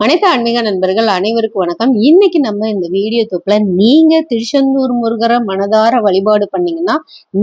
அனைத்து ஆன்மீக நண்பர்கள் அனைவருக்கும் வணக்கம். இன்னைக்கு நம்ம இந்த வீடியோ தொகுப்புல நீங்க திருச்செந்தூர் முருகரை மனதார வழிபாடு பண்ணீங்கன்னா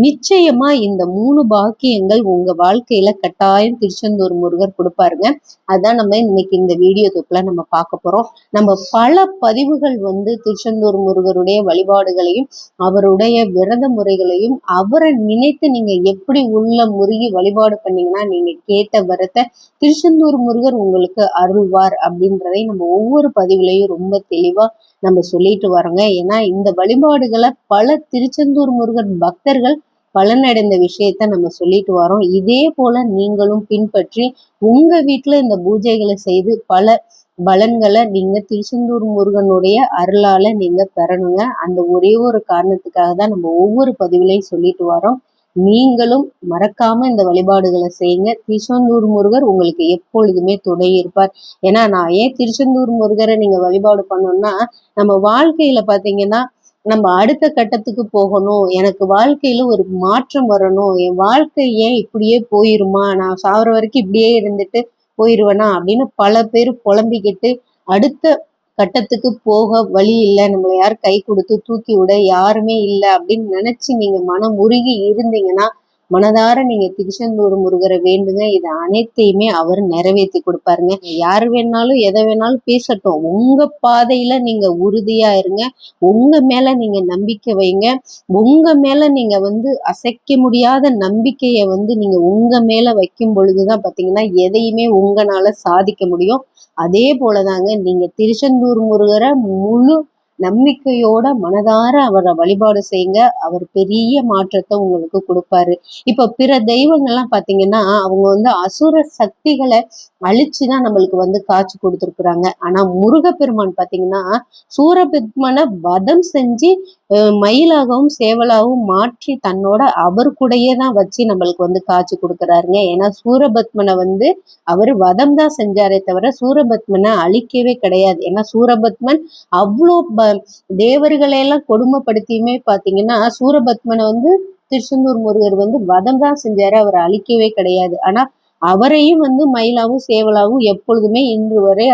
நிச்சயமா இந்த 3 பாக்கியங்கள் உங்க வாழ்க்கையில கட்டாயம் திருச்செந்தூர் முருகர் கொடுப்பாருங்க. அதான் நம்ம இன்னைக்கு இந்த வீடியோ தொகுப்புல நம்ம பார்க்க போறோம். நம்ம பல பதிவுகள் திருச்செந்தூர் முருகருடைய வழிபாடுகளையும் அவருடைய விரத முறைகளையும் அவரை நினைத்து நீங்க எப்படி உள்ள முருகி வழிபாடு பண்ணீங்கன்னா நீங்க கேட்ட வரத்தை திருச்செந்தூர் முருகர் உங்களுக்கு அருள்வார் அப்படின்றதை நம்ம ஒவ்வொரு பதிவுலையும் ரொம்ப தெளிவா நம்ம சொல்லிட்டு வரோங்க. ஏன்னா இந்த வழிபாடுகளை பல திருச்செந்தூர் முருகன் பக்தர்கள் பலனடைந்த விஷயத்த நம்ம சொல்லிட்டு வரோம். இதே போல நீங்களும் பின்பற்றி உங்க வீட்டுல இந்த பூஜைகளை செய்து பல பலன்களை நீங்க திருச்செந்தூர் முருகனுடைய அருளால நீங்க பெறணுங்க. அந்த ஒரே ஒரு காரணத்துக்காக தான் நம்ம ஒவ்வொரு பதிவுலையும் சொல்லிட்டு வரோம். நீங்களும் மறக்காம இந்த வழிபாடுகளை செய்யுங்க. திருச்செந்தூர் முருகர் உங்களுக்கு எப்பொழுதுமே துணை இருப்பார். ஏன்னா நான் ஏன் திருச்செந்தூர் முருகரை நீங்க வழிபாடு பண்ணோம்னா, நம்ம வாழ்க்கையில பாத்தீங்கன்னா நம்ம அடுத்த கட்டத்துக்கு போகணும், எனக்கு வாழ்க்கையில ஒரு மாற்றம் வரணும், என் வாழ்க்கை ஏன் இப்படியே போயிருமா, நான் சாகுற வரைக்கும் இப்படியே இருந்துட்டு போயிருவேனா அப்படின்னு பல பேர் புலம்பிக்கிட்டு அடுத்த கட்டத்துக்கு போக வழி இல்லை, நம்மளை யாரும் கை கொடுத்து தூக்கி விட யாருமே இல்லை அப்படின்னு நினைச்சு நீங்க மனம் உருகி இருந்தீங்கன்னா மனதார நீங்க திருச்செந்தூர் முருகரை வேண்டுங்க. இது அனைத்தையுமே அவர் நிறைவேற்றி கொடுப்பாருங்க. யாரு வேணாலும் எதை வேணாலும் பேசட்டும், உங்க பாதையில நீங்க உறுதியா இருங்க. உங்க மேல நீங்க நம்பிக்கை வைங்க. உங்க மேல நீங்க அசைக்க முடியாத நம்பிக்கைய நீங்க உங்க மேல வைக்கும் பொழுதுதான் பாத்தீங்கன்னா எதையுமே உங்களால சாதிக்க முடியும். அதே போலதாங்க நீங்க திருச்செந்தூர் முருகரை முழு நம்பிக்கையோட மனதார அவரை வழிபாடு செய்யுங்க. அவர் பெரிய மாற்றத்தை உங்களுக்கு கொடுப்பாரு. இப்ப பிற தெய்வங்கள்லாம் பாத்தீங்கன்னா அவங்க அசுர சக்திகளை அழிச்சுதான் நம்மளுக்கு காட்சி கொடுத்துருக்குறாங்க. ஆனா முருகப்பெருமான் பாத்தீங்கன்னா சூரபத்மனை வதம் செஞ்சு மயிலாகவும் சேவலாகவும் மாற்றி தன்னோட அவர் கூடயே தான் வச்சு நம்மளுக்கு காட்சி கொடுக்குறாருங்க. ஏன்னா சூரபத்மனை அவர் வதம் தான் செஞ்சாரே தவிர சூரபத்மனை அழிக்கவே கிடையாது. ஏன்னா சூரபத்மன் அவ்வளோ தேவர்களையெல்லாம் கொடுமைப்படுத்தியுமே பாத்தீங்கன்னா சூரபத்மனை திருச்செந்தூர் முருகர் வதம் தான் செஞ்சாரு, அவர் அழிக்கவே கிடையாது. ஆனா அவரையும் மயிலாவும் சேவலாவும் எப்பொழுதுமே இன்று வரை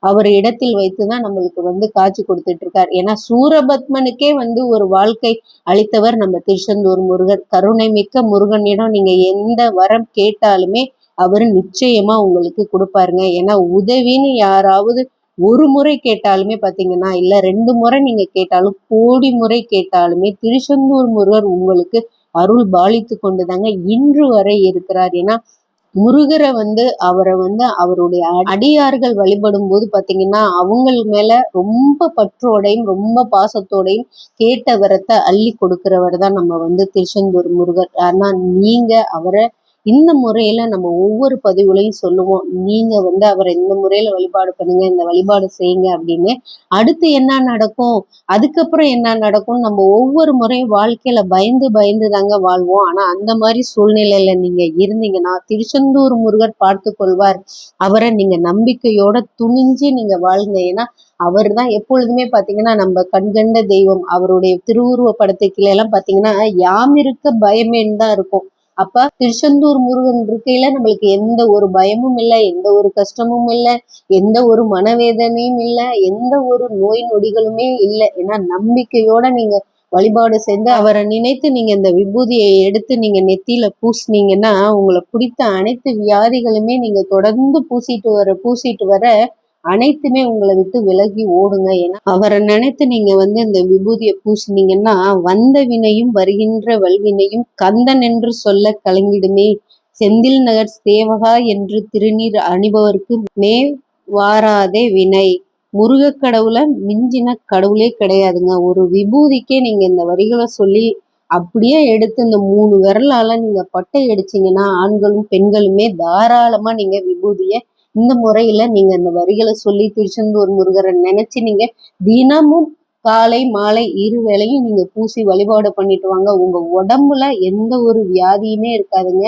அவர் இடத்தில் வைத்துதான் நம்மளுக்கு காட்சி கொடுத்துட்டு இருக்கார். ஏன்னா சூரபத்மனுக்கே ஒரு வாழ்க்கை அளித்தவர் நம்ம திருச்செந்தூர் முருகர். கருணை மிக்க முருகனிடம் நீங்க எந்த வரம் கேட்டாலுமே அவரு நிச்சயமா உங்களுக்கு கொடுப்பாருங்க. ஏன்னா உதவின்னு யாராவது ஒரு முறை கேட்டாலுமே பாத்தீங்கன்னா இல்ல 2 முறை நீங்க கேட்டாலும் கோடி முறை கேட்டாலுமே திருச்செந்தூர் முருகர் உங்களுக்கு அருள் பாலித்து கொண்டுதாங்க இன்று வரை இருக்கிறார். ஏன்னா முருகரை அவரை அவருடைய அடியார்கள் வழிபடும் போது பாத்தீங்கன்னா அவங்க மேல ரொம்ப பற்றோடையும் ரொம்ப பாசத்தோடையும் கேட்ட வரத்தை அள்ளி கொடுக்கிறவர் தான் நம்ம திருச்செந்தூர் முருகர். ஆனா நீங்க அவரை இந்த முறையில நம்ம ஒவ்வொரு பதிவுலையும் சொல்லுவோம், நீங்க அவரை இந்த முறையில வழிபாடு பண்ணுங்க, இந்த வழிபாடு செய்யுங்க அப்படின்னு. அடுத்து என்ன நடக்கும், அதுக்கப்புறம் என்ன நடக்கும், நம்ம ஒவ்வொரு முறையும் வாழ்க்கையில பயந்து பயந்து தாங்க வாழ்வோம். ஆனா அந்த மாதிரி சூழ்நிலையில நீங்க இருந்தீங்கன்னா திருச்செந்தூர் முருகர் பார்த்து கொள்வார். அவரை நீங்க நம்பிக்கையோட துணிஞ்சு நீங்க வாழ்ங்க. ஏன்னா அவர் தான் எப்பொழுதுமே பாத்தீங்கன்னா நம்ம கண்கண்ட தெய்வம். அவருடைய திருவுருவ படத்துக்குள்ள எல்லாம் பாத்தீங்கன்னா யாம் இருக்க பயமேன்னு தான் இருக்கும். அப்ப திருச்செந்தூர் முருகன் இருக்கையில நம்மளுக்கு எந்த ஒரு பயமும் இல்லை, எந்த ஒரு கஷ்டமும் இல்லை, எந்த ஒரு மனவேதனையும் இல்லை, எந்த ஒரு நோய் நொடிகளுமே இல்லை. ஏன்னா நம்பிக்கையோட நீங்க வழிபாடு செய்து அவரை நினைத்து நீங்க இந்த விபூதியை எடுத்து நீங்க நெத்தியில பூசினீங்கன்னா உங்களை பிடித்த அனைத்து வியாதிகளுமே நீங்க தொடர்ந்து பூசிட்டு வர அனைத்துமே உங்களை விட்டு விலகி ஓடுங்க. ஏன்னா அவரை நினைத்து நீங்க இந்த விபூதியை பூசினீங்கன்னா வந்த வினையும் வருகின்ற வல்வினையும் கந்தன் என்று சொல்ல கலங்கிடுமே, செந்தில் நகர் சேவகா என்று திருநீர் அணிபவருக்கு மே வாராதே வினை. முருக கடவுளை மிஞ்சின கடவுளே கிடையாதுங்க. ஒரு விபூதிக்கே நீங்க இந்த வரிகளை சொல்லி அப்படியே எடுத்து இந்த 3 விரலால நீங்க பட்டை அடிச்சீங்கன்னா ஆண்களும் பெண்களுமே தாராளமா நீங்க விபூதிய இந்த முறையில நீங்க இந்த வரிகளை சொல்லி திருச்செந்தூர் முருகரை நினைச்சு நீங்க தினமும் காலை மாலை 2 வேளையும் நீங்க பூசி வழிபாடு பண்ணிட்டு வாங்க. உங்க உடம்புல எந்த ஒரு வியாதியுமே இருக்காதுங்க.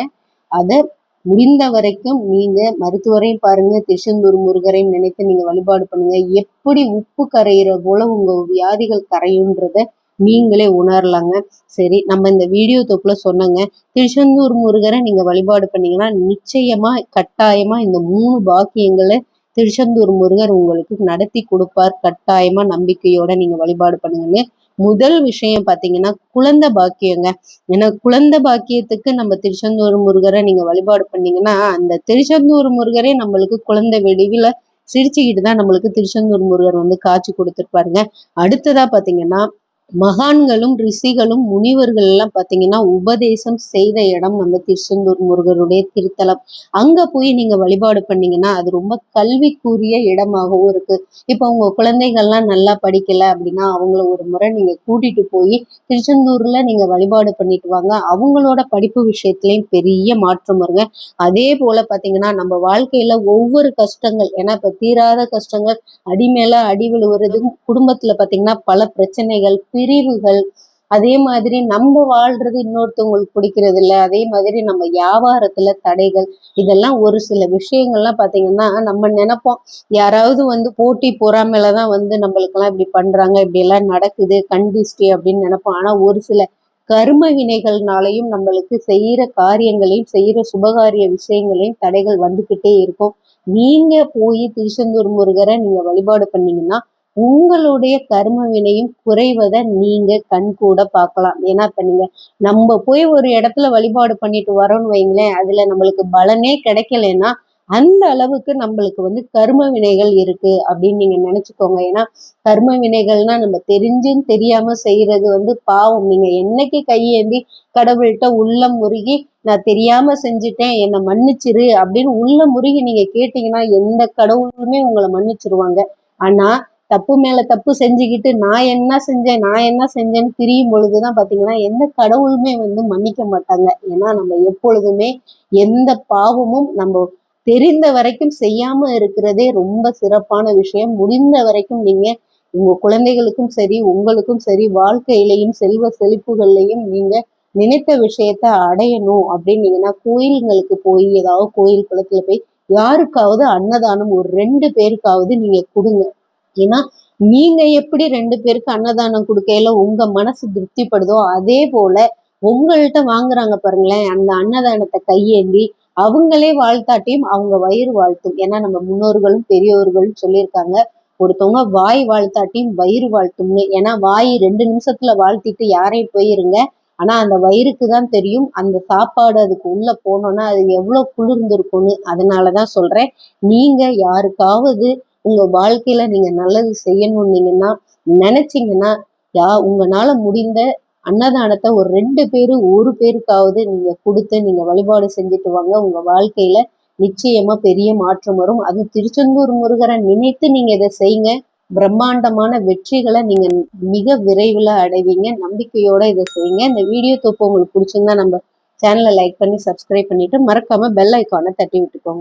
அத முடிந்த வரைக்கும் நீங்க மருத்துவரையும் பாருங்க, திருச்செந்தூர் முருகரையும் நினைத்து நீங்க வழிபாடு பண்ணுங்க. எப்படி உப்பு கரையிற போல உங்க வியாதிகள் கரையுன்றத நீங்களே உணரலாங்க. சரி, நம்ம இந்த வீடியோ தொகுப்புல சொன்னங்க திருச்செந்தூர் முருகரை நீங்க வழிபாடு பண்ணீங்கன்னா நிச்சயமா கட்டாயமா இந்த 3 பாக்கியங்களை திருச்செந்தூர் முருகர் உங்களுக்கு நடத்தி கொடுப்பார். கட்டாயமா நம்பிக்கையோட நீங்க வழிபாடு பண்ணுங்கன்னு. முதல் விஷயம் பாத்தீங்கன்னா குழந்தை பாக்கியங்க. ஏன்னா குழந்தை பாக்கியத்துக்கு நம்ம திருச்செந்தூர் முருகரை நீங்க வழிபாடு பண்ணீங்கன்னா அந்த திருச்செந்தூர் முருகரே நம்மளுக்கு குழந்தை வெடிவில சிரிச்சுக்கிட்டு தான் நம்மளுக்கு திருச்செந்தூர் முருகர் வந்து காட்சி கொடுத்துருப்பாருங்க. அடுத்ததா பாத்தீங்கன்னா மகான்களும் ரிஷிகளும் முனிவர்கள் எல்லாம் பாத்தீங்கன்னா உபதேசம் செய்த இடம் நம்ம திருச்செந்தூர் முருகருடைய திருத்தலம். அங்க போய் நீங்க வழிபாடு பண்ணீங்கன்னா அது ரொம்ப கல்விக்குரிய இடமாகவும் இருக்கு. இப்ப உங்க குழந்தைகள்லாம் நல்லா படிக்கல அப்படின்னா அவங்கள ஒரு முறை நீங்க கூட்டிட்டு போய் திருச்செந்தூர்ல நீங்க வழிபாடு பண்ணிட்டு வாங்க. அவங்களோட படிப்பு விஷயத்திலயும் பெரிய மாற்றம் வருங்க. அதே போல பாத்தீங்கன்னா நம்ம வாழ்க்கையில ஒவ்வொரு கஷ்டங்கள், ஏன்னா இப்ப தீராத கஷ்டங்கள் அடி மேல அடி விழுவுறது, குடும்பத்துல பாத்தீங்கன்னா பல பிரச்சனைகள், பிரிவுகள், அதே மாதிரி நம்ம வாழ்றது இன்னொருத்தவங்களுக்கு பிடிக்கிறது இல்ல, அதே மாதிரி நம்ம வியாபாரத்துல தடைகள், இதெல்லாம் ஒரு சில விஷயங்கள்லாம் பாத்தீங்கன்னா நம்ம நினைப்போம் யாராவது வந்து போட்டி பொறாமையிலதான் வந்து நம்மளுக்கெல்லாம் இப்படி பண்றாங்க, இப்படி எல்லாம் நடக்குது, கண்டிஸ்டி அப்படின்னு நினைப்போம். ஆனா ஒரு சில கர்ம வினைகள்னாலையும் நம்மளுக்கு செய்யற காரியங்களையும் செய்யற சுபகாரிய விஷயங்களையும் தடைகள் வந்துகிட்டே இருக்கும். நீங்க போய் திருச்செந்தூர் முருகரை நீங்க வழிபாடு பண்ணீங்கன்னா உங்களுடைய கர்ம வினையும் குறைவதை நீங்க கண் கூட பார்க்கலாம். ஏன்னா இப்ப நீங்க நம்ம போய் ஒரு இடத்துல வழிபாடு பண்ணிட்டு வரோம்னு வைங்களேன், அதுல நம்மளுக்கு பலனே கிடைக்கலன்னா அந்த அளவுக்கு நம்மளுக்கு வந்து கர்ம வினைகள் இருக்கு அப்படின்னு நீங்க நினைச்சுக்கோங்க. ஏன்னா கர்ம வினைகள்னா நம்ம தெரிஞ்சும் தெரியாம செய்யறது வந்து பாவம். நீங்க என்னைக்கு கையேந்தி கடவுள்கிட்ட உள்ளம் முருகி நான் தெரியாம செஞ்சுட்டேன் என்னை மன்னிச்சிரு அப்படின்னு உள்ள முருகி நீங்க கேட்டீங்கன்னா எந்த கடவுளுமே உங்களை மன்னிச்சிருவாங்க. ஆனா தப்பு மேல தப்பு செஞ்சுக்கிட்டு நான் என்ன செஞ்சேன்னு பிரியும் பொழுதுதான் பாத்தீங்கன்னா எந்த கடவுளுமே வந்து மன்னிக்க மாட்டாங்க. ஏன்னா நம்ம எப்பொழுதுமே எந்த பாவமும் நம்ம தெரிந்த வரைக்கும் செய்யாம இருக்கிறதே ரொம்ப சிறப்பான விஷயம். முடிந்த வரைக்கும் நீங்க உங்க குழந்தைகளுக்கும் சரி உங்களுக்கும் சரி வாழ்க்கையிலையும் செல்வ செழிப்புகள்லையும் நீங்க நினைத்த விஷயத்த அடையணும் அப்படின்னீங்கன்னா கோயில்களுக்கு போய் ஏதாவது கோயில் குளத்துல போய் யாருக்காவது அன்னதானம் ஒரு 2 பேருக்காவது நீங்க கொடுங்க. ஏன்னா நீங்க எப்படி 2 பேருக்கு அன்னதானம் கொடுக்கையில உங்க மனசு திருப்திப்படுதோ அதே போல உங்கள்கிட்ட வாங்குறாங்க பாருங்களேன் அந்த அன்னதானத்தை கையேந்தி அவங்களே வாழ்த்தாட்டியும் அவங்க வயிறு வாழ்த்தும். ஏன்னா நம்ம முன்னோர்களும் பெரியோர்களும் சொல்லியிருக்காங்க ஒருத்தவங்க வாய் வாழ்த்தாட்டியும் வயிறு வாழ்த்தும்னு. ஏன்னா வாய் 2 நிமிஷத்துல வாழ்த்திட்டு யாரையும் போயிருங்க, ஆனா அந்த வயிறுக்கு தான் தெரியும் அந்த சாப்பாடு அதுக்கு உள்ள போனோம்னா அது எவ்வளவு குளிர்ந்திருக்கும்னு. அதனாலதான் சொல்றேன், நீங்க யாருக்காவது உங்க வாழ்க்கையில நீங்க நல்லது செய்யணும்னீங்கன்னா நினைச்சீங்கன்னா உங்களால முடிந்த அன்னதானத்தை ஒரு 2 பேரு 1 பேருக்காவது நீங்க கொடுத்து நீங்க வழிபாடு செஞ்சுட்டு வாங்க. உங்க வாழ்க்கையில நிச்சயமா பெரிய மாற்றம் வரும். அது திருச்செந்தூர் முருகரை நினைத்து நீங்க இதை செய்யுங்க. பிரம்மாண்டமான வெற்றிகளை நீங்க மிக விரைவில் அடைவீங்க. நம்பிக்கையோட இதை செய்யுங்க. இந்த வீடியோ தொப்பு உங்களுக்கு பிடிச்சிருந்தா நம்ம சேனலை லைக் பண்ணி சப்ஸ்கிரைப் பண்ணிட்டு மறக்காம பெல் ஐக்கானை தட்டி விட்டுக்கோங்க.